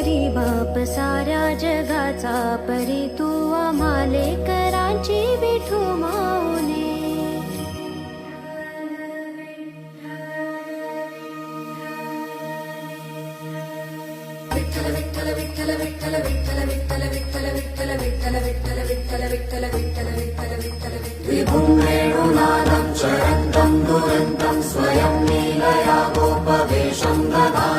परी बाप साऱ्या जगाचा परी तू आम्हाले करांची विठू माऊली विठ्ठल विठ्ठल विठ्ठल विठ्ठल विठ्ठल विठ्ठल विठ्ठल विठ्ठल विठ्ठल विठ्ठल विठ्ठल विठ्ठल विठ्ठल विठ्ठल विठ्ठल विभुं वेणुनादं चरन्तं दुरन्तं स्वयं लीलया गोपवेशं दधानं